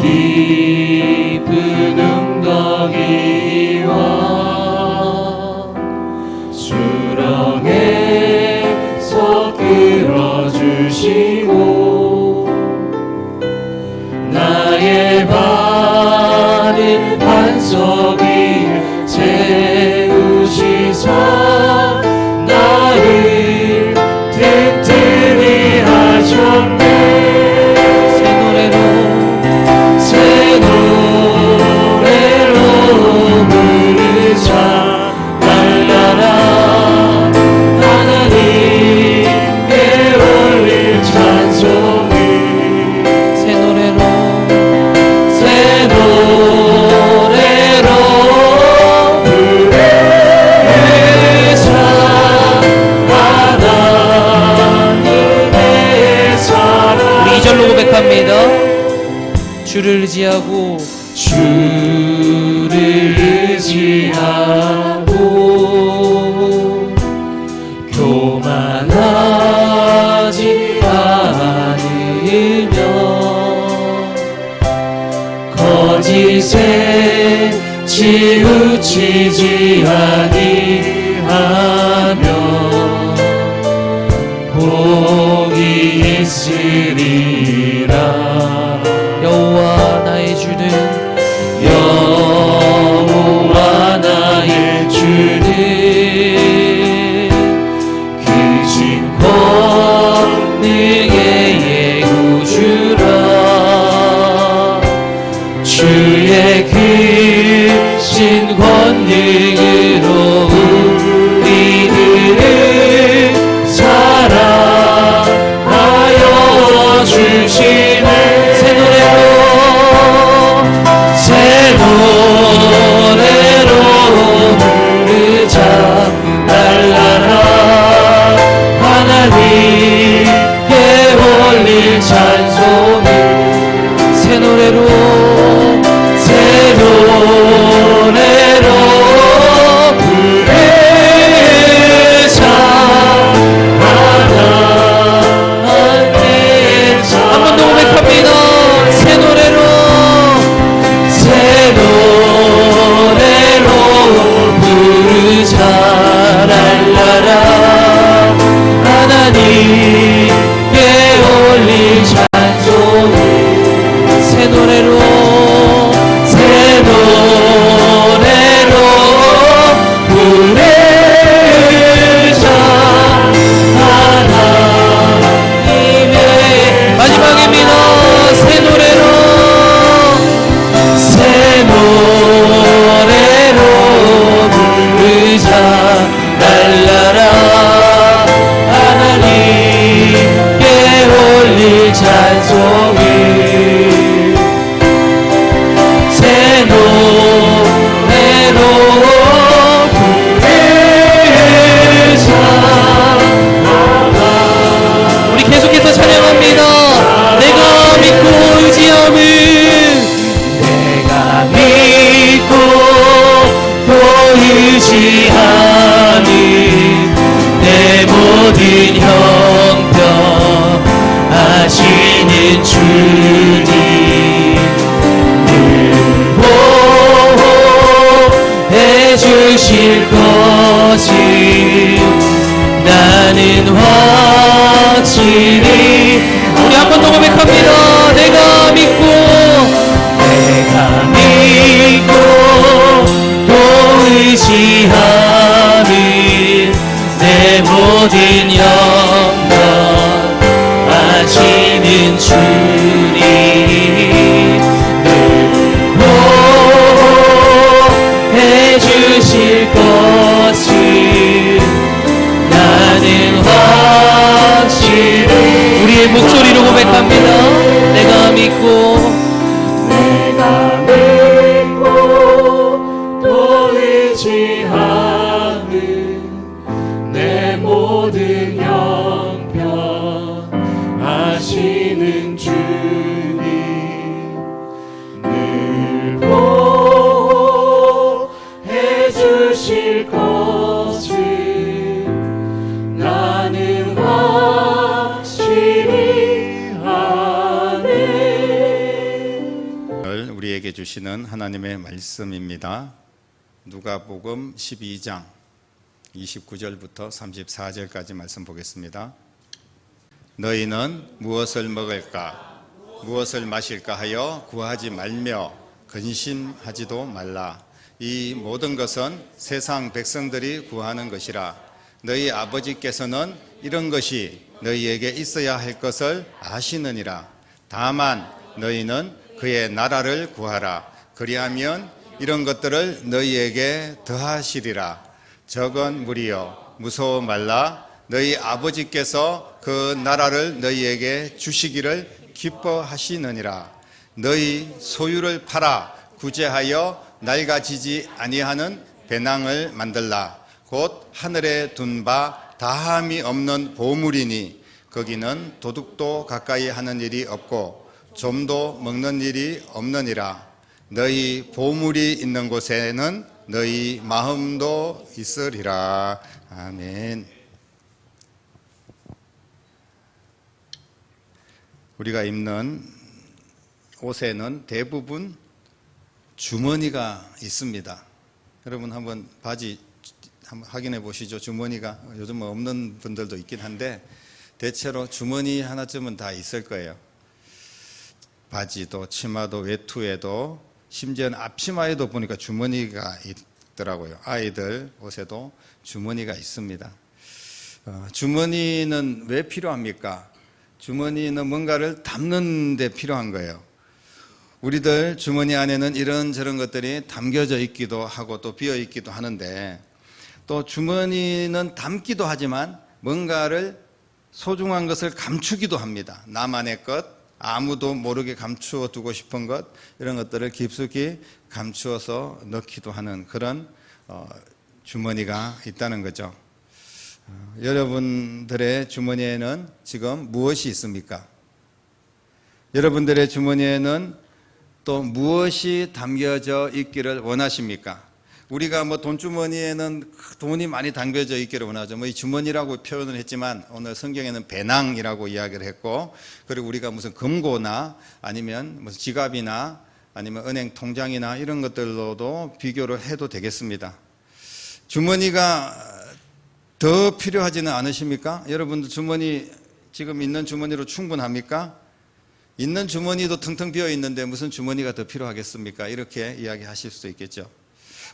깊은 웅덩이와 수렁에서 끌어주시고 나의 발은 반석 위에 세우시사 나를 튼튼히 하셨네. 새 노래로 부르자 날라라 하나님께 올릴 찬송을 새 노래로 부르자 하나님의 사랑. 우리 2절로 고백합니다. 주를 의지하고 주를 의지하고 교만하지 않으며 거짓에 치우치지 아니하며 복이 있으리라. 여호와 나의 주는 크신 권능의 구주라. 주의 크신 권능으로 우리들을 사랑하여 주시네. 새 노래로 부르자 날라라 하나님께 올릴 찬송을 새 노래로 부르자 하나님의 사랑. 한 번 더 고백합니다. 새 노래로 부르자 날라라 하나님께 올릴 찬송을 새 노래로 부르자 하나님의 마지막입니다. 새 노래로 부르자 날라라 하나님께 올릴 찬송을 새 노래로 부르자. 우리 계속해서 찬양합니다. 내가 믿고 의지함은 내가 믿고 또 의지하는 내 모든 형편 하시는 주님 늘 보호해 주실 것을 나는 확실히. 우리 한 번 더 고백합니다. 내가 믿고 또 의지하는 내 모든 영광 하시는 주님 늘 보호해 주실 것을 나는 확실히. 우리의 목소리로 고백합니다. 내가 믿고 또 의지하는 내 모든 형편 하시는 주님 늘 보호해 주실 것을 나는 확실히 아네. 오늘 우리에게 주시는 하나님의 말씀입니다. 누가복음 12장 29절부터 34절까지 말씀 보겠습니다. 너희는 무엇을 먹을까 무엇을 마실까 하여 구하지 말며 근심하지도 말라. 이 모든 것은 세상 백성들이 구하는 것이라. 너희 아버지께서는 이런 것이 너희에게 있어야 할 것을 아시느니라. 다만 너희는 그의 나라를 구하라. 그리하면 이런 것들을 너희에게 더하시리라. 적은 무리여 무서워 말라. 너희 아버지께서 그 나라를 너희에게 주시기를 기뻐하시느니라. 너희 소유를 팔아 구제하여 낡아지지 아니하는 배낭을 만들라. 곧 하늘에 둔 바 다함이 없는 보물이니 거기는 도둑도 가까이 하는 일이 없고 좀도 먹는 일이 없느니라. 너희 보물이 있는 곳에는 너희 마음도 있으리라. 아멘. 우리가 입는 옷에는 대부분 주머니가 있습니다. 여러분 한번 바지 한번 확인해 보시죠. 주머니가 요즘 없는 분들도 있긴 한데 대체로 주머니 하나쯤은 다 있을 거예요. 바지도 치마도 외투에도 심지어는 앞치마에도 보니까 주머니가 있더라고요. 아이들 옷에도 주머니가 있습니다. 주머니는 왜 필요합니까? 주머니는 뭔가를 담는 데 필요한 거예요. 우리들 주머니 안에는 이런저런 것들이 담겨져 있기도 하고 또 비어 있기도 하는데 또 주머니는 담기도 하지만 뭔가를 소중한 것을 감추기도 합니다. 나만의 것, 아무도 모르게 감추어 두고 싶은 것, 이런 것들을 깊숙이 감추어서 넣기도 하는 그런 주머니가 있다는 거죠. 여러분들의 주머니에는 지금 무엇이 있습니까? 여러분들의 주머니에는 또 무엇이 담겨져 있기를 원하십니까? 우리가 뭐 돈주머니에는 돈이 많이 담겨져 있기를 원하죠. 뭐 이 주머니라고 표현을 했지만 오늘 성경에는 배낭이라고 이야기를 했고, 그리고 우리가 무슨 금고나 아니면 무슨 지갑이나 아니면 은행 통장이나 이런 것들로도 비교를 해도 되겠습니다. 주머니가 더 필요하지는 않으십니까? 여러분들 주머니 지금 있는 주머니로 충분합니까? 있는 주머니도 텅텅 비어 있는데 무슨 주머니가 더 필요하겠습니까? 이렇게 이야기하실 수도 있겠죠.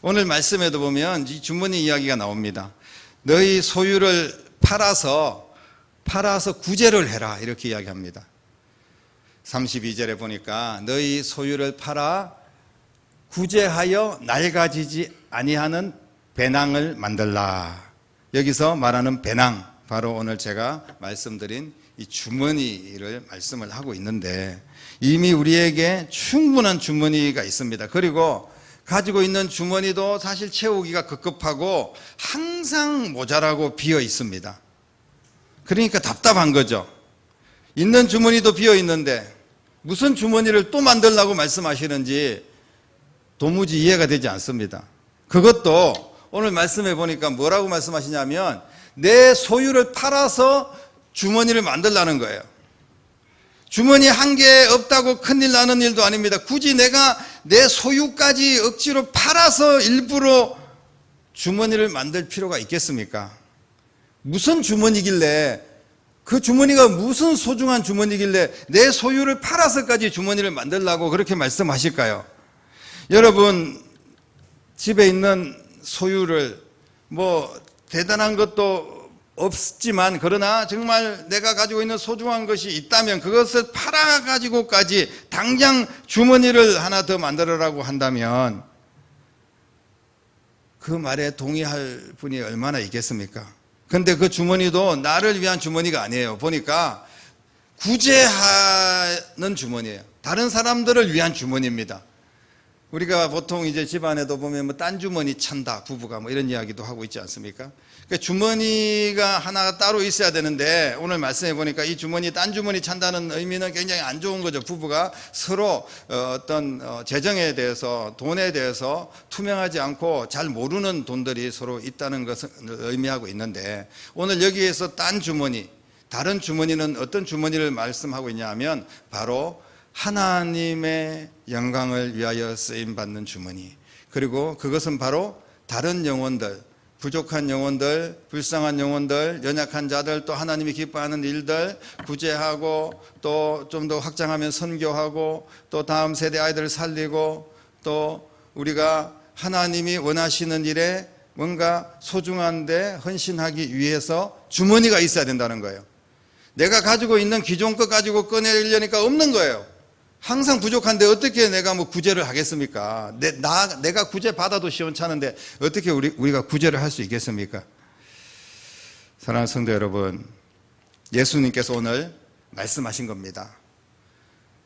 오늘 말씀에도 보면 이 주머니 이야기가 나옵니다. 너희 소유를 팔아서 구제를 해라 이렇게 이야기합니다. 32절에 보니까 너희 소유를 팔아 구제하여 낡아지지 아니하는 배낭을 만들라. 여기서 말하는 배낭, 바로 오늘 제가 말씀드린 이 주머니를 말씀을 하고 있는데 이미 우리에게 충분한 주머니가 있습니다. 그리고 가지고 있는 주머니도 사실 채우기가 급급하고 항상 모자라고 비어 있습니다. 그러니까 답답한 거죠. 있는 주머니도 비어 있는데 무슨 주머니를 또 만들라고 말씀하시는지 도무지 이해가 되지 않습니다. 그것도 오늘 말씀해 보니까 뭐라고 말씀하시냐면 내 소유를 팔아서 주머니를 만들라는 거예요. 주머니 한 개 없다고 큰일 나는 일도 아닙니다. 굳이 내가 내 소유까지 억지로 팔아서 일부러 주머니를 만들 필요가 있겠습니까? 무슨 주머니길래, 그 주머니가 무슨 소중한 주머니길래 내 소유를 팔아서까지 주머니를 만들라고 그렇게 말씀하실까요? 여러분 집에 있는 소유를 뭐 대단한 것도 없지만 그러나 정말 내가 가지고 있는 소중한 것이 있다면 그것을 팔아가지고까지 당장 주머니를 하나 더 만들어라고 한다면 그 말에 동의할 분이 얼마나 있겠습니까? 그런데 그 주머니도 나를 위한 주머니가 아니에요. 보니까 구제하는 주머니예요. 다른 사람들을 위한 주머니입니다. 우리가 보통 이제 집안에도 보면 뭐 딴 주머니 찬다, 부부가 뭐 이런 이야기도 하고 있지 않습니까? 그러니까 주머니가 하나 따로 있어야 되는데 오늘 말씀해 보니까 이 주머니, 딴 주머니 찬다는 의미는 굉장히 안 좋은 거죠. 부부가 서로 어떤 재정에 대해서, 돈에 대해서 투명하지 않고 잘 모르는 돈들이 서로 있다는 것을 의미하고 있는데 오늘 여기에서 딴 주머니, 다른 주머니는 어떤 주머니를 말씀하고 있냐 하면 바로 하나님의 영광을 위하여 쓰임받는 주머니, 그리고 그것은 바로 다른 영혼들, 부족한 영혼들, 불쌍한 영혼들, 연약한 자들, 또 하나님이 기뻐하는 일들 구제하고, 또 좀 더 확장하면 선교하고, 또 다음 세대 아이들을 살리고, 또 우리가 하나님이 원하시는 일에 뭔가 소중한데 헌신하기 위해서 주머니가 있어야 된다는 거예요. 내가 가지고 있는 기존 것 가지고 꺼내려니까 없는 거예요. 항상 부족한데 어떻게 내가 뭐 구제를 하겠습니까? 내가 구제 받아도 시원찮은데 어떻게 우리가 구제를 할 수 있겠습니까? 사랑하는 성도 여러분, 예수님께서 오늘 말씀하신 겁니다.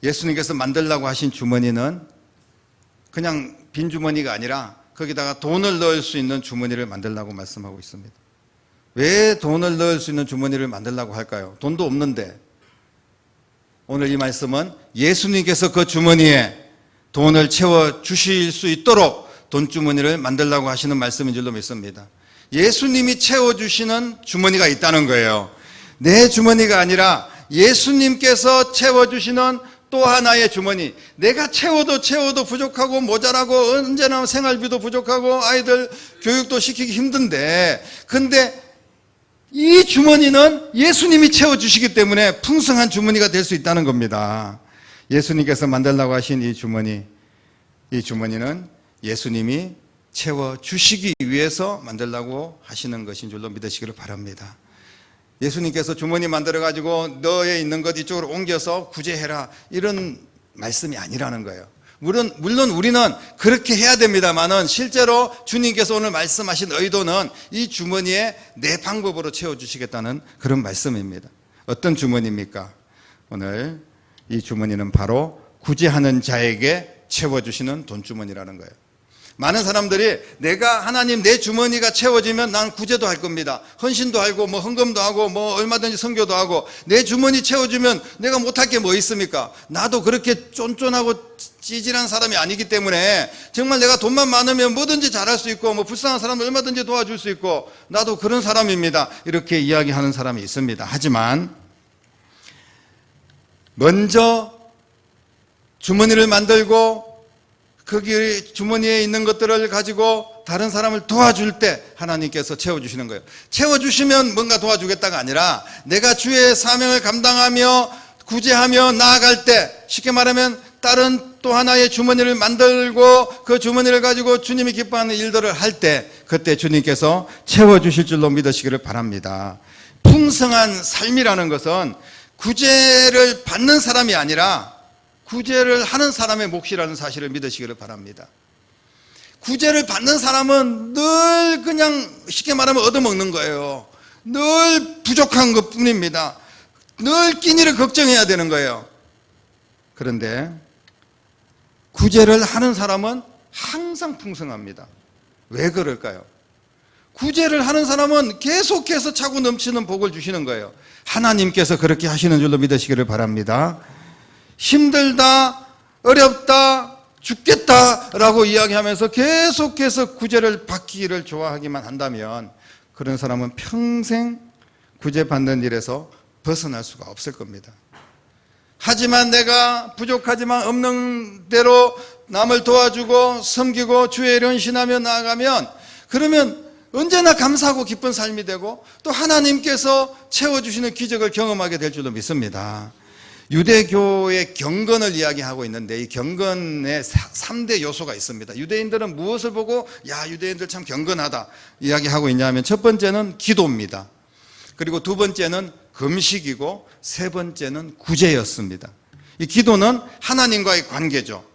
예수님께서 만들라고 하신 주머니는 그냥 빈 주머니가 아니라 거기다가 돈을 넣을 수 있는 주머니를 만들라고 말씀하고 있습니다. 왜 돈을 넣을 수 있는 주머니를 만들라고 할까요? 돈도 없는데. 오늘 이 말씀은 예수님께서 그 주머니에 돈을 채워 주실 수 있도록 돈주머니를 만들라고 하시는 말씀인 줄로 믿습니다. 예수님이 채워주시는 주머니가 있다는 거예요. 내 주머니가 아니라 예수님께서 채워주시는 또 하나의 주머니. 내가 채워도 부족하고 모자라고, 언제나 생활비도 부족하고 아이들 교육도 시키기 힘든데, 근데 이 주머니는 예수님이 채워주시기 때문에 풍성한 주머니가 될 수 있다는 겁니다. 예수님께서 만들라고 하신 이 주머니는 예수님이 채워주시기 위해서 만들라고 하시는 것인 줄로 믿으시기를 바랍니다. 예수님께서 주머니 만들어가지고 너에 있는 것 이쪽으로 옮겨서 구제해라, 이런 말씀이 아니라는 거예요. 물론 우리는 그렇게 해야 됩니다만은 실제로 주님께서 오늘 말씀하신 의도는 이 주머니에 내 방법으로 채워주시겠다는 그런 말씀입니다. 어떤 주머니입니까? 오늘 이 주머니는 바로 구제하는 자에게 채워주시는 돈주머니라는 거예요. 많은 사람들이 내가 하나님 내 주머니가 채워지면 난 구제도 할 겁니다. 헌신도 하고 뭐 헌금도 하고 뭐 얼마든지 선교도 하고, 내 주머니 채워주면 내가 못할 게 뭐 있습니까? 나도 그렇게 쫀쫀하고 찌질한 사람이 아니기 때문에 정말 내가 돈만 많으면 뭐든지 잘할 수 있고 뭐 불쌍한 사람을 얼마든지 도와줄 수 있고 나도 그런 사람입니다. 이렇게 이야기하는 사람이 있습니다. 하지만 먼저 주머니를 만들고 거기 주머니에 있는 것들을 가지고 다른 사람을 도와줄 때 하나님께서 채워주시는 거예요. 채워주시면 뭔가 도와주겠다가 아니라 내가 주의 사명을 감당하며 구제하며 나아갈 때, 쉽게 말하면 다른 또 하나의 주머니를 만들고 그 주머니를 가지고 주님이 기뻐하는 일들을 할 때, 그때 주님께서 채워주실 줄로 믿으시기를 바랍니다. 풍성한 삶이라는 것은 구제를 받는 사람이 아니라 구제를 하는 사람의 몫이라는 사실을 믿으시기를 바랍니다. 구제를 받는 사람은 늘 그냥 쉽게 말하면 얻어먹는 거예요. 늘 부족한 것 뿐입니다. 늘 끼니를 걱정해야 되는 거예요. 그런데 구제를 하는 사람은 항상 풍성합니다. 왜 그럴까요? 구제를 하는 사람은 계속해서 차고 넘치는 복을 주시는 거예요. 하나님께서 그렇게 하시는 줄로 믿으시기를 바랍니다. 힘들다, 어렵다, 죽겠다라고 이야기하면서 계속해서 구제를 받기를 좋아하기만 한다면 그런 사람은 평생 구제받는 일에서 벗어날 수가 없을 겁니다. 하지만 내가 부족하지만 없는 대로 남을 도와주고 섬기고 주의 일을 헌신하며 나아가면, 그러면 언제나 감사하고 기쁜 삶이 되고 또 하나님께서 채워주시는 기적을 경험하게 될 줄로 믿습니다. 유대교의 경건을 이야기하고 있는데 이 경건에 3대 요소가 있습니다. 유대인들은 무엇을 보고 야, 유대인들 참 경건하다 이야기하고 있냐면, 첫 번째는 기도입니다. 그리고 두 번째는 금식이고 세 번째는 구제였습니다. 이 기도는 하나님과의 관계죠.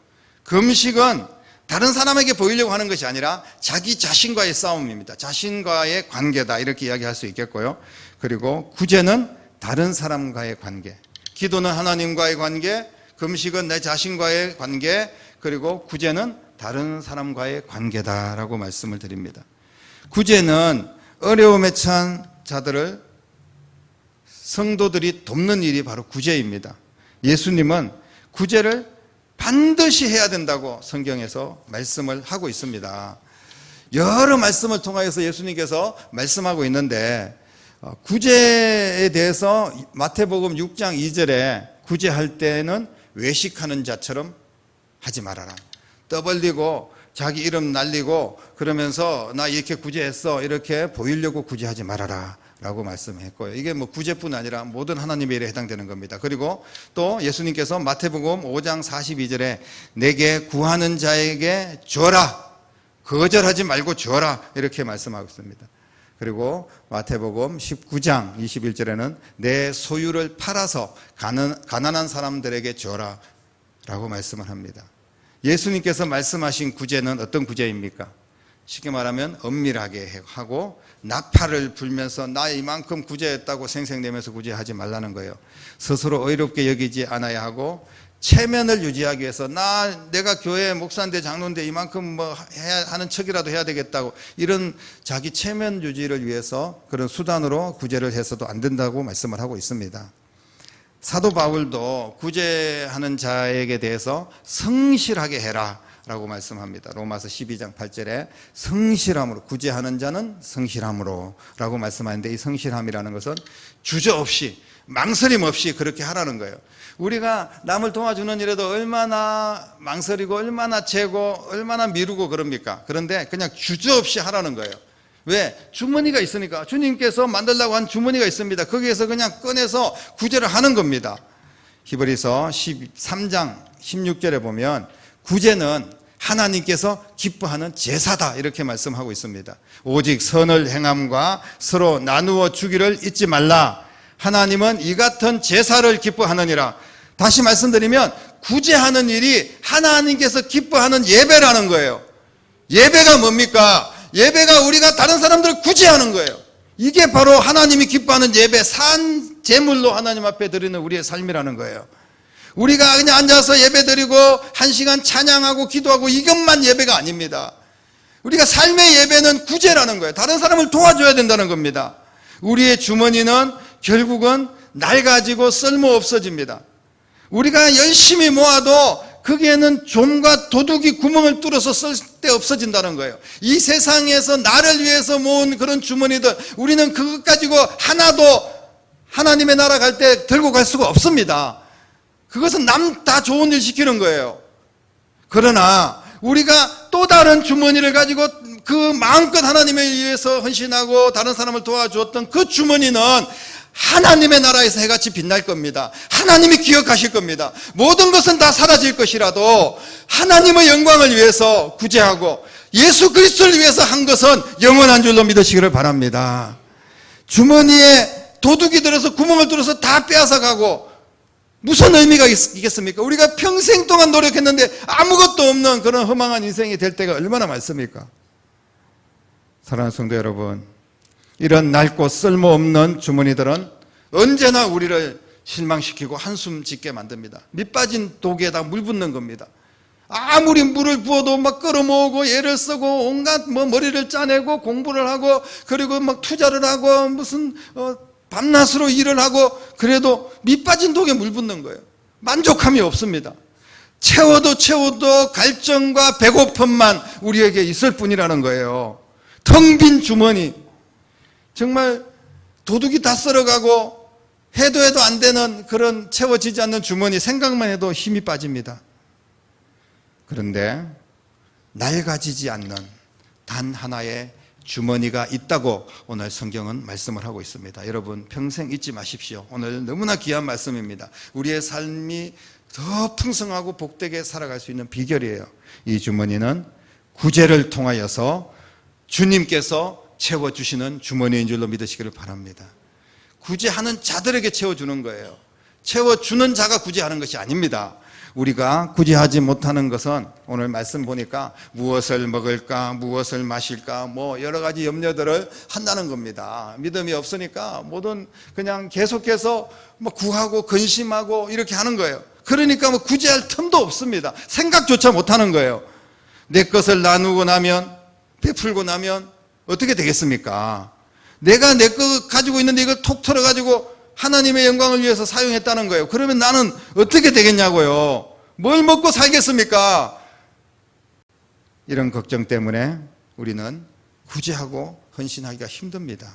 금식은 다른 사람에게 보이려고 하는 것이 아니라 자기 자신과의 싸움입니다. 자신과의 관계다, 이렇게 이야기할 수 있겠고요. 그리고 구제는 다른 사람과의 관계. 기도는 하나님과의 관계, 금식은 내 자신과의 관계, 그리고 구제는 다른 사람과의 관계다라고 말씀을 드립니다. 구제는 어려움에 처한 자들을 성도들이 돕는 일이 바로 구제입니다. 예수님은 구제를 반드시 해야 된다고 성경에서 말씀을 하고 있습니다. 여러 말씀을 통하여서 예수님께서 말씀하고 있는데, 구제에 대해서 마태복음 6장 2절에 구제할 때는 외식하는 자처럼 하지 말아라. 떠벌리고 자기 이름 날리고 그러면서 나 이렇게 구제했어 이렇게 보이려고 구제하지 말아라 라고 말씀했고요. 이게 뭐 구제뿐 아니라 모든 하나님의 일에 해당되는 겁니다. 그리고 또 예수님께서 마태복음 5장 42절에 내게 구하는 자에게 주어라, 거절하지 말고 주어라 이렇게 말씀하고 있습니다. 그리고 마태복음 19장 21절에는 내 소유를 팔아서 가난한 사람들에게 주어라 라고 말씀을 합니다. 예수님께서 말씀하신 구제는 어떤 구제입니까? 쉽게 말하면 엄밀하게 하고 나팔을 불면서 나 이만큼 구제했다고 생색내면서 구제하지 말라는 거예요. 스스로 의롭게 여기지 않아야 하고 체면을 유지하기 위해서 내가 교회 목사인데 장로인데 이만큼 뭐 해야 하는 척이라도 해야 되겠다고 이런 자기 체면 유지를 위해서 그런 수단으로 구제를 해서도 안 된다고 말씀을 하고 있습니다. 사도 바울도 구제하는 자에게 대해서 성실하게 해라 라고 말씀합니다. 로마서 12장 8절에 성실함으로, 구제하는 자는 성실함으로 라고 말씀하는데 이 성실함이라는 것은 주저없이 망설임 없이 그렇게 하라는 거예요. 우리가 남을 도와주는 일에도 얼마나 망설이고 얼마나 재고 얼마나 미루고 그럽니까? 그런데 그냥 주저없이 하라는 거예요. 왜? 주머니가 있으니까. 주님께서 만들라고 한 주머니가 있습니다. 거기에서 그냥 꺼내서 구제를 하는 겁니다. 히브리서 13장 16절에 보면 구제는 하나님께서 기뻐하는 제사다 이렇게 말씀하고 있습니다. 오직 선을 행함과 서로 나누어 주기를 잊지 말라. 하나님은 이 같은 제사를 기뻐하느니라. 다시 말씀드리면 구제하는 일이 하나님께서 기뻐하는 예배라는 거예요. 예배가 뭡니까? 예배가 우리가 다른 사람들을 구제하는 거예요. 이게 바로 하나님이 기뻐하는 예배, 산 제물로 하나님 앞에 드리는 우리의 삶이라는 거예요. 우리가 그냥 앉아서 예배 드리고 1시간 찬양하고 기도하고 이것만 예배가 아닙니다. 우리가 삶의 예배는 구제라는 거예요. 다른 사람을 도와줘야 된다는 겁니다. 우리의 주머니는 결국은 낡아지고 쓸모 없어집니다. 우리가 열심히 모아도 거기에는 좀과 도둑이 구멍을 뚫어서 쓸 데 없어진다는 거예요. 이 세상에서 나를 위해서 모은 그런 주머니들, 우리는 그것 가지고 하나도 하나님의 나라 갈 때 들고 갈 수가 없습니다. 그것은 남 다 좋은 일 시키는 거예요. 그러나 우리가 또 다른 주머니를 가지고 그 마음껏 하나님을 위해서 헌신하고 다른 사람을 도와주었던 그 주머니는 하나님의 나라에서 해같이 빛날 겁니다. 하나님이 기억하실 겁니다. 모든 것은 다 사라질 것이라도 하나님의 영광을 위해서 구제하고 예수 그리스도를 위해서 한 것은 영원한 줄로 믿으시기를 바랍니다. 주머니에 도둑이 들어서 구멍을 뚫어서 다 빼앗아 가고 무슨 의미가 있겠습니까? 우리가 평생 동안 노력했는데 아무것도 없는 그런 허망한 인생이 될 때가 얼마나 많습니까? 사랑하는 성도 여러분, 이런 낡고 쓸모없는 주머니들은 언제나 우리를 실망시키고 한숨 짓게 만듭니다. 밑 빠진 독에다 물 붓는 겁니다. 아무리 물을 부어도 막 끌어모으고 애를 쓰고 온갖 머리를 짜내고 공부를 하고 그리고 막 투자를 하고 무슨 밤낮으로 일을 하고 그래도 밑 빠진 독에 물 붓는 거예요. 만족함이 없습니다. 채워도 갈증과 배고픔만 우리에게 있을 뿐이라는 거예요. 텅 빈 주머니, 정말 도둑이 다 썰어가고 해도 안 되는 그런 채워지지 않는 주머니, 생각만 해도 힘이 빠집니다. 그런데 낡아지지 않는 단 하나의 주머니가 있다고 오늘 성경은 말씀을 하고 있습니다. 여러분 평생 잊지 마십시오. 오늘 너무나 귀한 말씀입니다. 우리의 삶이 더 풍성하고 복되게 살아갈 수 있는 비결이에요. 이 주머니는 구제를 통하여서 주님께서 채워주시는 주머니인 줄로 믿으시기를 바랍니다. 구제하는 자들에게 채워주는 거예요. 채워주는 자가 구제하는 것이 아닙니다. 우리가 구제하지 못하는 것은 오늘 말씀 보니까 무엇을 먹을까, 무엇을 마실까, 여러 가지 염려들을 한다는 겁니다. 믿음이 없으니까 뭐든 그냥 계속해서 구하고 근심하고 이렇게 하는 거예요. 그러니까 구제할 틈도 없습니다. 생각조차 못하는 거예요. 내 것을 나누고 나면, 베풀고 나면 어떻게 되겠습니까? 내가 내 거 가지고 있는데 이걸 톡 털어가지고 하나님의 영광을 위해서 사용했다는 거예요. 그러면 나는 어떻게 되겠냐고요? 뭘 먹고 살겠습니까? 이런 걱정 때문에 우리는 구제하고 헌신하기가 힘듭니다.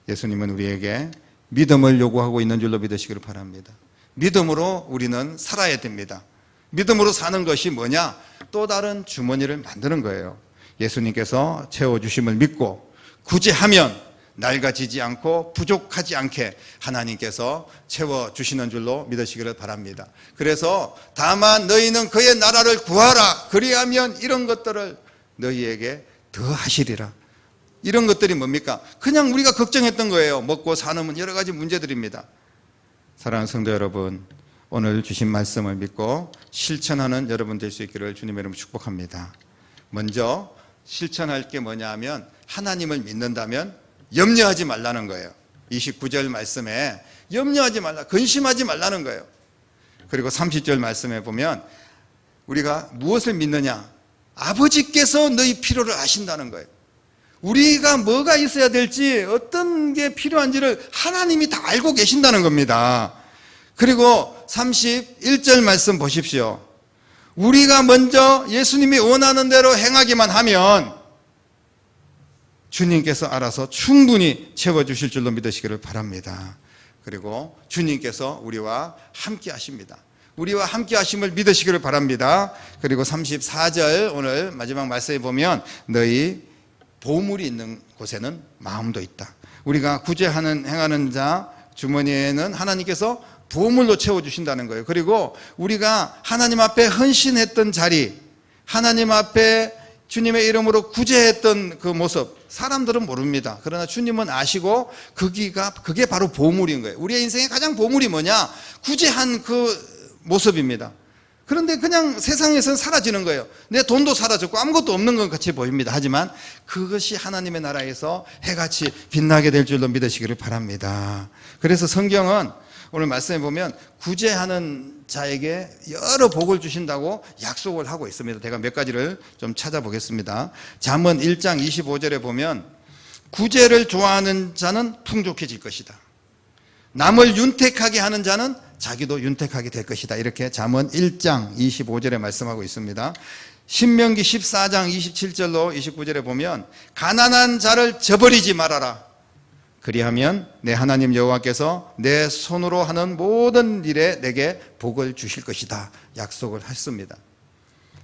예수님은 우리에게 믿음을 요구하고 있는 줄로 믿으시기를 바랍니다. 믿음으로 우리는 살아야 됩니다. 믿음으로 사는 것이 뭐냐? 또 다른 주머니를 만드는 거예요. 예수님께서 채워주심을 믿고 구제하면 낡아지지 않고 부족하지 않게 하나님께서 채워주시는 줄로 믿으시기를 바랍니다. 그래서 다만 너희는 그의 나라를 구하라. 그리하면 이런 것들을 너희에게 더하시리라. 이런 것들이 뭡니까? 그냥 우리가 걱정했던 거예요. 먹고 사는 여러 가지 문제들입니다. 사랑하는 성도 여러분, 오늘 주신 말씀을 믿고 실천하는 여러분 될 수 있기를 주님의 이름으로 축복합니다. 먼저 실천할 게 뭐냐 하면 하나님을 믿는다면 염려하지 말라는 거예요. 29절 말씀에 염려하지 말라, 근심하지 말라는 거예요. 그리고 30절 말씀에 보면 우리가 무엇을 믿느냐? 아버지께서 너희 필요를 아신다는 거예요. 우리가 뭐가 있어야 될지, 어떤 게 필요한지를 하나님이 다 알고 계신다는 겁니다. 그리고 31절 말씀 보십시오. 우리가 먼저 예수님이 원하는 대로 행하기만 하면 주님께서 알아서 충분히 채워주실 줄로 믿으시기를 바랍니다. 그리고 주님께서 우리와 함께 하십니다. 우리와 함께 하심을 믿으시기를 바랍니다. 그리고 34절 오늘 마지막 말씀에 보면 너희 보물이 있는 곳에는 마음도 있다. 우리가 구제하는 행하는 자 주머니에는 하나님께서 보물로 채워주신다는 거예요. 그리고 우리가 하나님 앞에 헌신했던 자리, 하나님 앞에 주님의 이름으로 구제했던 그 모습, 사람들은 모릅니다. 그러나 주님은 아시고 그게 바로 보물인 거예요. 우리의 인생의 가장 보물이 뭐냐? 구제한 그 모습입니다. 그런데 그냥 세상에서는 사라지는 거예요. 내 돈도 사라졌고 아무것도 없는 것 같이 보입니다. 하지만 그것이 하나님의 나라에서 해같이 빛나게 될 줄로 믿으시기를 바랍니다. 그래서 성경은 오늘 말씀해 보면 구제하는 자에게 여러 복을 주신다고 약속을 하고 있습니다. 제가 몇 가지를 좀 찾아보겠습니다. 잠언 1장 25절에 보면 구제를 좋아하는 자는 풍족해질 것이다. 남을 윤택하게 하는 자는 자기도 윤택하게 될 것이다. 이렇게 잠언 1장 25절에 말씀하고 있습니다. 신명기 14장 27절로 29절에 보면 가난한 자를 저버리지 말아라. 그리하면 내 하나님 여호와께서 내 손으로 하는 모든 일에 내게 복을 주실 것이다. 약속을 했습니다.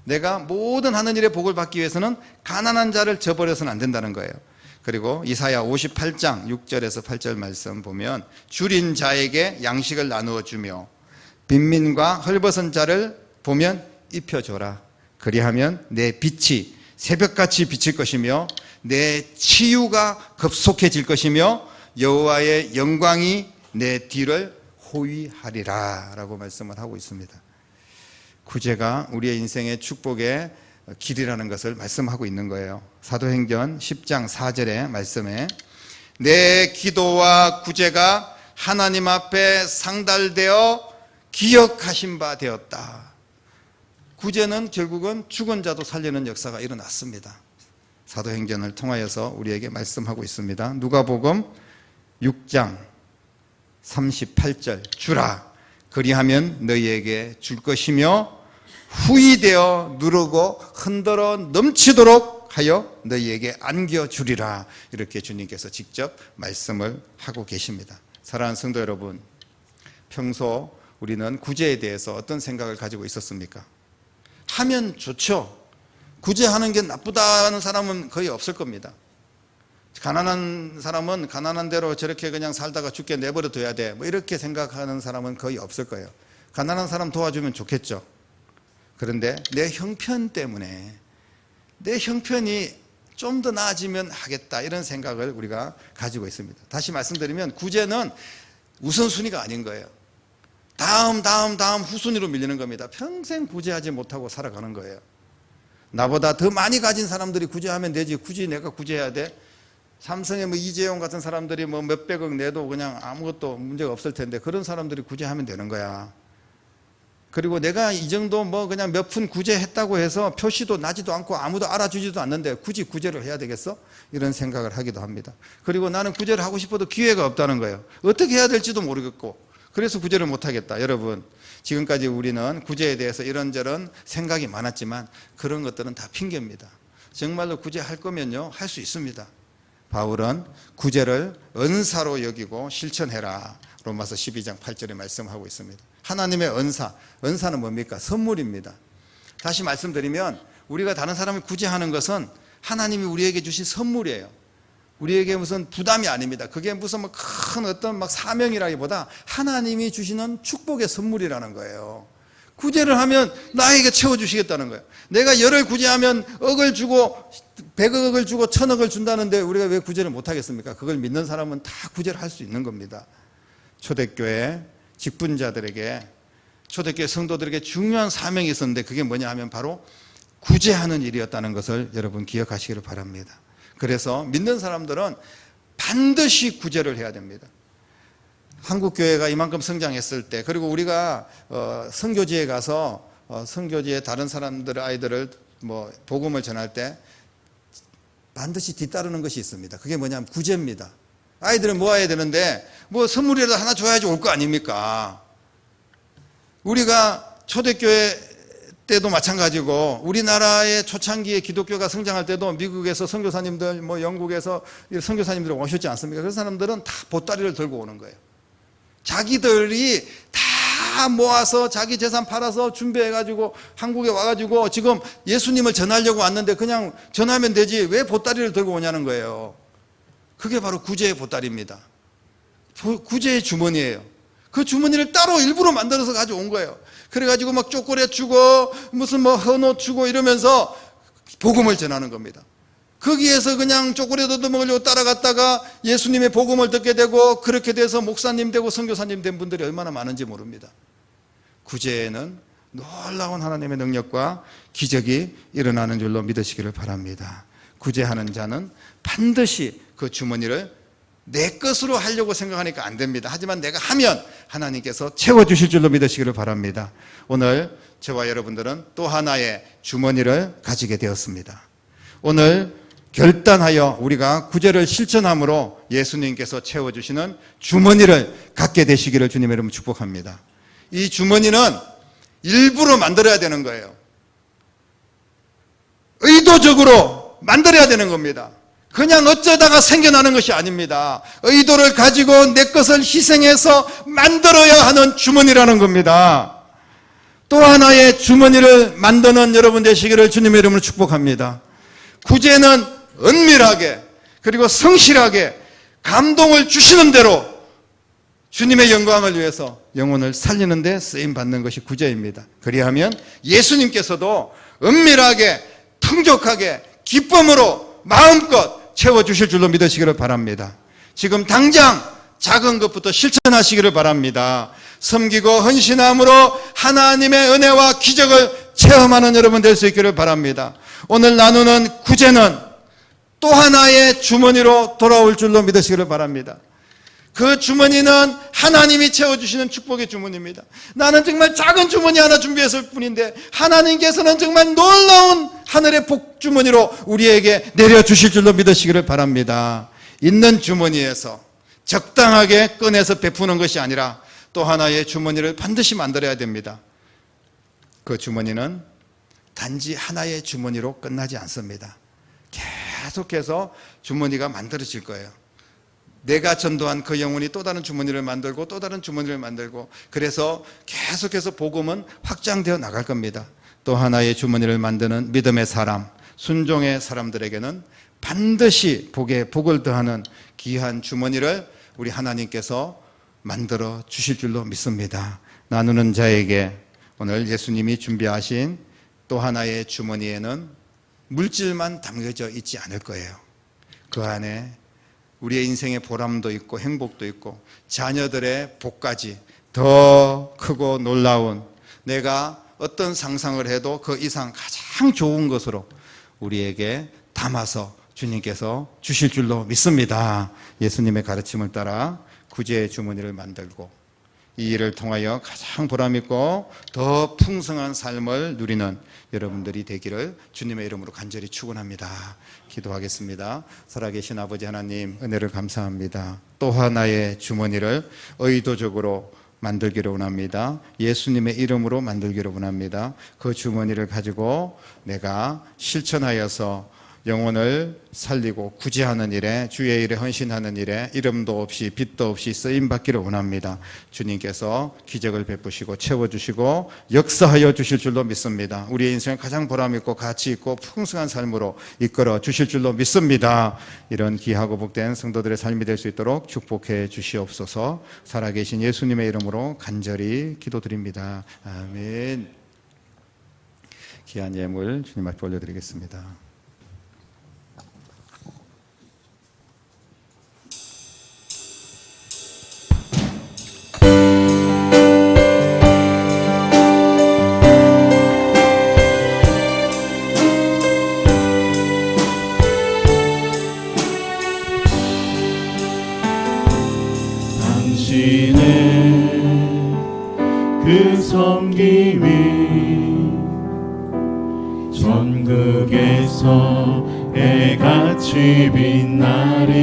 내가 모든 하는 일에 복을 받기 위해서는 가난한 자를 저버려서는 안 된다는 거예요. 그리고 이사야 58장 6절에서 8절 말씀 보면 줄인 자에게 양식을 나누어 주며 빈민과 헐벗은 자를 보면 입혀줘라. 그리하면 내 빛이 새벽같이 비칠 것이며 내 치유가 급속해질 것이며 여호와의 영광이 내 뒤를 호위하리라 라고 말씀을 하고 있습니다. 구제가 우리의 인생의 축복의 길이라는 것을 말씀하고 있는 거예요. 사도행전 10장 4절의 말씀에 내 기도와 구제가 하나님 앞에 상달되어 기억하신 바 되었다. 구제는 결국은 죽은 자도 살리는 역사가 일어났습니다. 사도행전을 통하여서 우리에게 말씀하고 있습니다. 누가복음 6장 38절 주라 그리하면 너희에게 줄 것이며 후이되어 누르고 흔들어 넘치도록 하여 너희에게 안겨주리라. 이렇게 주님께서 직접 말씀을 하고 계십니다. 사랑하는 성도 여러분, 평소 우리는 구제에 대해서 어떤 생각을 가지고 있었습니까? 하면 좋죠. 구제하는 게 나쁘다는 사람은 거의 없을 겁니다. 가난한 사람은 가난한 대로 저렇게 그냥 살다가 죽게 내버려 둬야 돼, 뭐 이렇게 생각하는 사람은 거의 없을 거예요. 가난한 사람 도와주면 좋겠죠. 그런데 내 형편 때문에 내 형편이 좀 더 나아지면 하겠다, 이런 생각을 우리가 가지고 있습니다. 다시 말씀드리면 구제는 우선순위가 아닌 거예요. 다음 후순위로 밀리는 겁니다. 평생 구제하지 못하고 살아가는 거예요. 나보다 더 많이 가진 사람들이 구제하면 되지, 굳이 내가 구제해야 돼? 삼성의 이재용 같은 사람들이 몇백억 내도 그냥 아무것도 문제가 없을 텐데 그런 사람들이 구제하면 되는 거야. 그리고 내가 이 정도 그냥 몇 푼 구제했다고 해서 표시도 나지도 않고 아무도 알아주지도 않는데 굳이 구제를 해야 되겠어? 이런 생각을 하기도 합니다. 그리고 나는 구제를 하고 싶어도 기회가 없다는 거예요. 어떻게 해야 될지도 모르겠고 그래서 구제를 못하겠다. 여러분, 지금까지 우리는 구제에 대해서 이런저런 생각이 많았지만 그런 것들은 다 핑계입니다. 정말로 구제할 거면요, 할 수 있습니다. 바울은 구제를 은사로 여기고 실천해라. 로마서 12장 8절에 말씀하고 있습니다. 하나님의 은사는 뭡니까? 선물입니다. 다시 말씀드리면 우리가 다른 사람을 구제하는 것은 하나님이 우리에게 주신 선물이에요. 우리에게 무슨 부담이 아닙니다. 그게 무슨 뭐 큰 어떤 막 사명이라기보다 하나님이 주시는 축복의 선물이라는 거예요. 구제를 하면 나에게 채워주시겠다는 거예요. 내가 열을 구제하면 억을 주고 100억을 주고 1000억을 준다는데 우리가 왜 구제를 못하겠습니까? 그걸 믿는 사람은 다 구제를 할 수 있는 겁니다. 초대교회 직분자들에게, 초대교회 성도들에게 중요한 사명이 있었는데 그게 뭐냐 하면 바로 구제하는 일이었다는 것을 여러분 기억하시기를 바랍니다. 그래서 믿는 사람들은 반드시 구제를 해야 됩니다. 한국교회가 이만큼 성장했을 때, 그리고 우리가 선교지에 가서 선교지에 다른 사람들 아이들을 뭐 복음을 전할 때 반드시 뒤따르는 것이 있습니다. 그게 뭐냐면 구제입니다. 아이들은 모아야 되는데 뭐 선물이라도 하나 줘야지 올 거 아닙니까? 우리가 초대교회 때도 마찬가지고 우리나라의 초창기에 기독교가 성장할 때도 미국에서 선교사님들, 뭐 영국에서 선교사님들 오셨지 않습니까? 그 사람들은 다 보따리를 들고 오는 거예요. 자기들이 다 모아서 자기 재산 팔아서 준비해가지고 한국에 와가지고 지금 예수님을 전하려고 왔는데 그냥 전하면 되지 왜 보따리를 들고 오냐는 거예요. 그게 바로 구제의 보따리입니다. 구제의 주머니예요. 그 주머니를 따로 일부러 만들어서 가져온 거예요. 그래가지고 막 초콜릿 주고 무슨 뭐 헌옷 주고 이러면서 복음을 전하는 겁니다. 거기에서 그냥 초콜릿 얻어먹으려고 따라갔다가 예수님의 복음을 듣게 되고 그렇게 돼서 목사님 되고 선교사님 된 분들이 얼마나 많은지 모릅니다. 구제에는 놀라운 하나님의 능력과 기적이 일어나는 줄로 믿으시기를 바랍니다. 구제하는 자는 반드시 그 주머니를 내 것으로 하려고 생각하니까 안 됩니다. 하지만 내가 하면 하나님께서 채워주실 줄로 믿으시기를 바랍니다. 오늘 저와 여러분들은 또 하나의 주머니를 가지게 되었습니다. 오늘 결단하여 우리가 구제를 실천함으로 예수님께서 채워주시는 주머니를 갖게 되시기를 주님의 이름으로 축복합니다. 이 주머니는 일부러 만들어야 되는 거예요. 의도적으로 만들어야 되는 겁니다. 그냥 어쩌다가 생겨나는 것이 아닙니다. 의도를 가지고 내 것을 희생해서 만들어야 하는 주머니라는 겁니다. 또 하나의 주머니를 만드는 여러분 되시기를 주님의 이름으로 축복합니다. 구제는 은밀하게 그리고 성실하게 감동을 주시는 대로 주님의 영광을 위해서 영혼을 살리는 데 쓰임받는 것이 구제입니다. 그리하면 예수님께서도 은밀하게 풍족하게 기쁨으로 마음껏 채워주실 줄로 믿으시기를 바랍니다. 지금 당장 작은 것부터 실천하시기를 바랍니다. 섬기고 헌신함으로 하나님의 은혜와 기적을 체험하는 여러분 될 수 있기를 바랍니다. 오늘 나누는 구제는 또 하나의 주머니로 돌아올 줄로 믿으시기를 바랍니다. 그 주머니는 하나님이 채워주시는 축복의 주머니입니다. 나는 정말 작은 주머니 하나 준비했을 뿐인데 하나님께서는 정말 놀라운 하늘의 복주머니로 우리에게 내려주실 줄로 믿으시기를 바랍니다. 있는 주머니에서 적당하게 꺼내서 베푸는 것이 아니라 또 하나의 주머니를 반드시 만들어야 됩니다. 그 주머니는 단지 하나의 주머니로 끝나지 않습니다. 계속해서 주머니가 만들어질 거예요. 내가 전도한 그 영혼이 또 다른 주머니를 만들고 또 다른 주머니를 만들고 그래서 계속해서 복음은 확장되어 나갈 겁니다. 또 하나의 주머니를 만드는 믿음의 사람, 순종의 사람들에게는 반드시 복을 더하는 귀한 주머니를 우리 하나님께서 만들어 주실 줄로 믿습니다. 나누는 자에게 오늘 예수님이 준비하신 또 하나의 주머니에는 물질만 담겨져 있지 않을 거예요. 그 안에 우리의 인생의 보람도 있고 행복도 있고 자녀들의 복까지 더 크고 놀라운 내가 어떤 상상을 해도 그 이상 가장 좋은 것으로 우리에게 담아서 주님께서 주실 줄로 믿습니다. 예수님의 가르침을 따라 구제의 주머니를 만들고 이 일을 통하여 가장 보람있고 더 풍성한 삶을 누리는 여러분들이 되기를 주님의 이름으로 간절히 축원합니다. 기도하겠습니다. 살아계신 아버지 하나님 은혜를 감사합니다. 또 하나의 주머니를 의도적으로 만들기를 원합니다. 예수님의 이름으로 만들기를 원합니다. 그 주머니를 가지고 내가 실천하여서 영혼을 살리고 구제하는 일에, 주의 일에 헌신하는 일에 이름도 없이 빛도 없이 쓰임받기를 원합니다. 주님께서 기적을 베푸시고 채워주시고 역사하여 주실 줄로 믿습니다. 우리의 인생을 가장 보람있고 가치 있고 풍성한 삶으로 이끌어 주실 줄로 믿습니다. 이런 귀하고 복된 성도들의 삶이 될 수 있도록 축복해 주시옵소서. 살아계신 예수님의 이름으로 간절히 기도드립니다. 아멘. 귀한 예물 주님 앞에 올려드리겠습니다. 당신의 그 섬김이 전국에서 해같이 빛나리.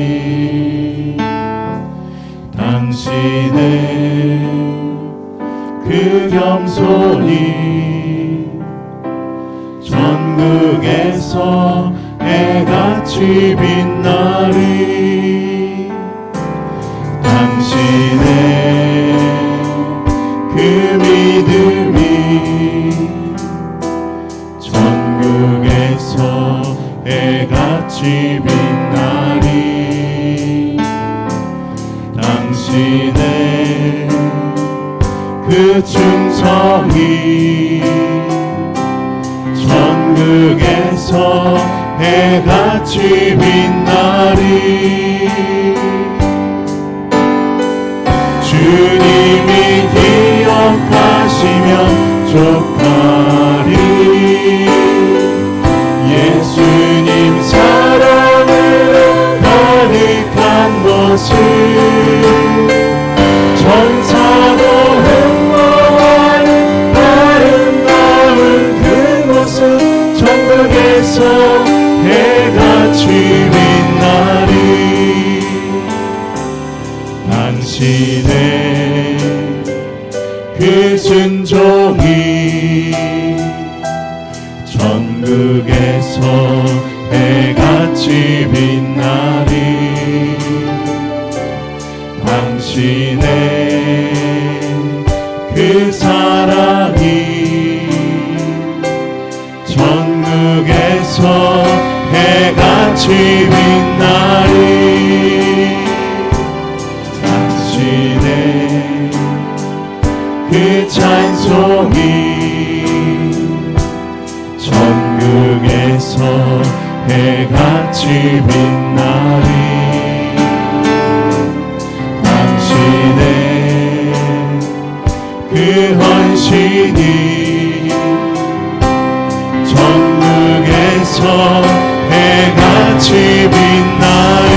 당신의 그 겸손이 전국에서 해같이 빛나리. 당신의 그 믿음이 전국에서 해같이 빛나리. 당신의 그 충성이 전국에서 해같이 빛나리. 주님이 기억하시면 족하리. 예수님 사랑으로 가득한 곳을 천사도 흠모하는 아름다운 그곳은 전국에서 해같이 빛나리. 당신의 그 순종이 전국에서 해같이 빛나리. 당신의 그 사랑이 전국에서 해같이 빛나리. 당신의 그 찬송이 전국에서 해같이 빛나리. 당신의 그 헌신이 전국에서 해같이 빛나리.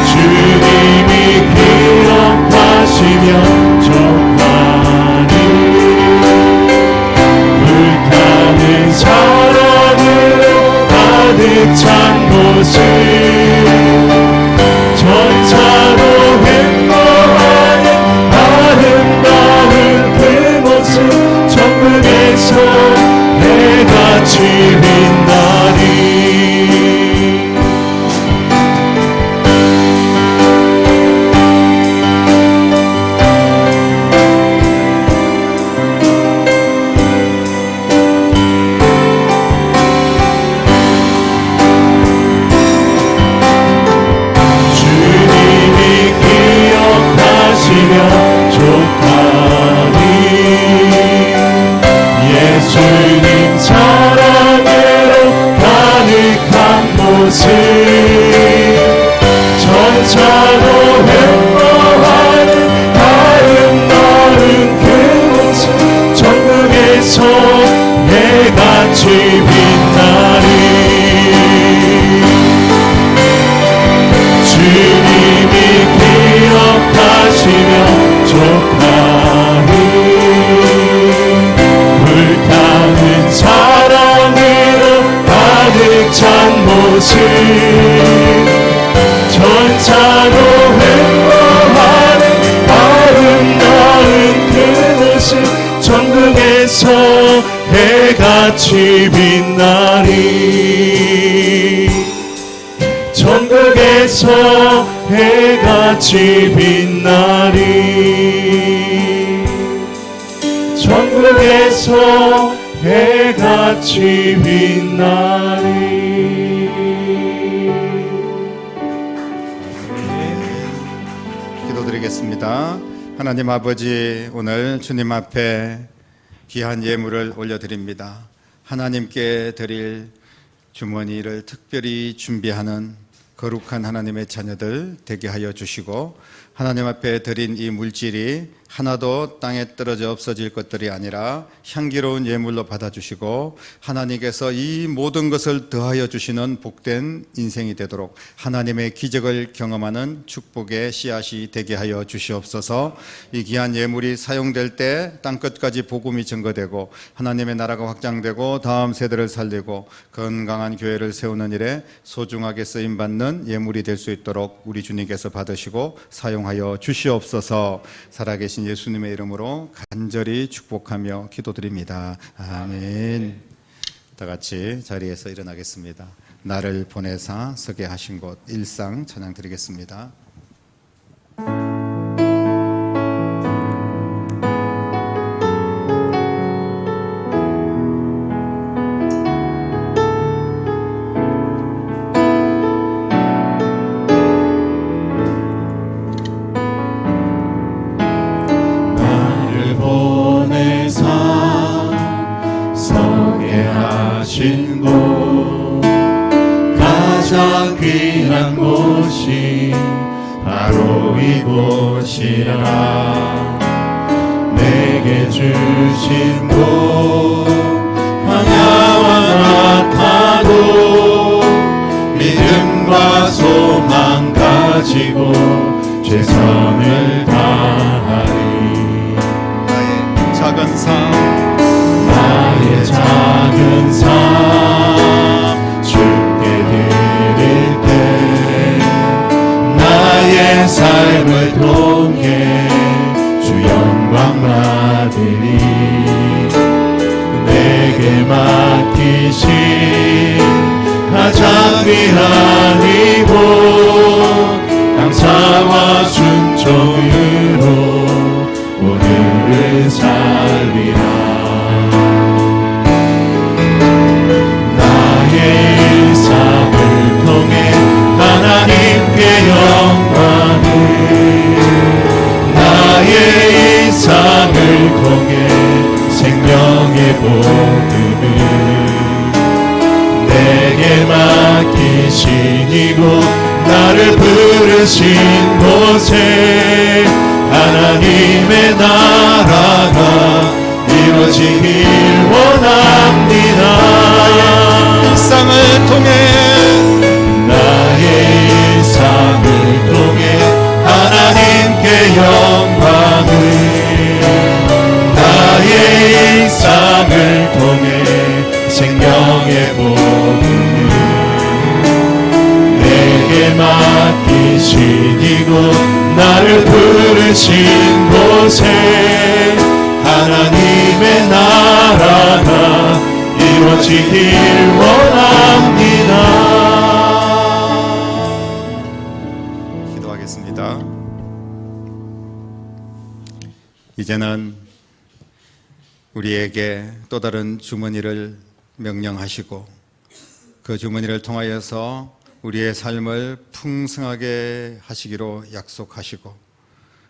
주님이 기억하시면 족하리. 불타는 사랑으로 가득 찬 곳을 천사도 횡보하는 아름다운 그곳은 전국에서 해같이 빛나리. 예수님 사랑으로 가득한 곳을 천사도 횡보하는 아름다운 그곳은 전국에서 해같이 빛나리. 주님이 기억하시면 족하리. 불타는 사랑으로 가득 찬 곳을 천사도 횡보하는 아름다운 그곳을 전국에서 천국에서 해같이 빛나리 천국에서 해같이 빛나리 천국에서 해같이 빛나리. 기도드리겠습니다. 하나님 아버지, 오늘 주님 앞에 귀한 예물을 올려드립니다. 하나님께 드릴 주머니를 특별히 준비하는 거룩한 하나님의 자녀들 되게 하여 주시고, 하나님 앞에 드린 이 물질이 하나도 땅에 떨어져 없어질 것들이 아니라 향기로운 예물로 받아주시고, 하나님께서 이 모든 것을 더하여 주시는 복된 인생이 되도록 하나님의 기적을 경험하는 축복의 씨앗이 되게 하여 주시옵소서. 이 귀한 예물이 사용될 때 땅끝까지 복음이 증거되고 하나님의 나라가 확장되고 다음 세대를 살리고 건강한 교회를 세우는 일에 소중하게 쓰임받는 예물이 될 수 있도록 우리 주님께서 받으시고 사용하여 주시옵소서. 살아계신 예수님의 이름으로 간절히 축복하며 기도드립니다. 아멘. 다 같이 자리에서 일어나겠습니다. 나를 보내사 서게 하신 곳 일상 찬양 드리겠습니다. 가장 귀한 곳이 바로 이곳이라. 내게 주신 곳 하나와 같아도 믿음과 소망 가지고 최선을 다하리. 나의 작은 삶, 나의 작은 삶 주께 드릴 때 나의 삶을 통해 주 영광 받으리. 내게 맡기신 가장 귀한 이곳 감사와 순종으로 오늘을 살리라. 일상을 통해 하나님께 영광을 나의 일상을 통해 생명의 복음을 내게 맡기신 이곳 나를 부르신 곳에 하나님의 나라가 이루어지길 원합니다. 일상을 통해 나의 일상을 통해 하나님께 영광을 나의 일상을 통해 생명의 복음을 내게 맡기신 이곳 나를 부르신 곳에 하나님의 나라가 이루어지길 원합니다. 기도하겠습니다. 이제는 우리에게 또 다른 주머니를 명령하시고 그 주머니를 통하여서 우리의 삶을 풍성하게 하시기로 약속하시고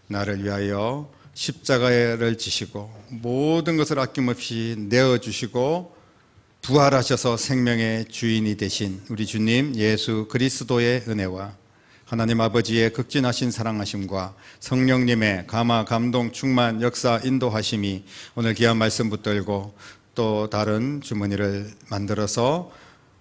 나를 위하여 십자가를 지시고 모든 것을 아낌없이 내어주시고 부활하셔서 생명의 주인이 되신 우리 주님 예수 그리스도의 은혜와 하나님 아버지의 극진하신 사랑하심과 성령님의 감화, 감동, 충만, 역사, 인도하심이 오늘 귀한 말씀 붙들고 또 다른 주머니를 만들어서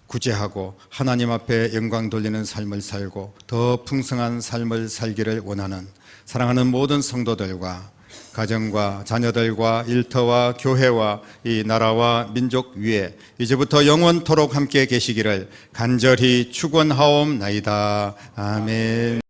구제하고 하나님 앞에 영광 돌리는 삶을 살고 더 풍성한 삶을 살기를 원하는 사랑하는 모든 성도들과 가정과 자녀들과 일터와 교회와 이 나라와 민족 위에 이제부터 영원토록 함께 계시기를 간절히 축원하옵나이다. 아멘.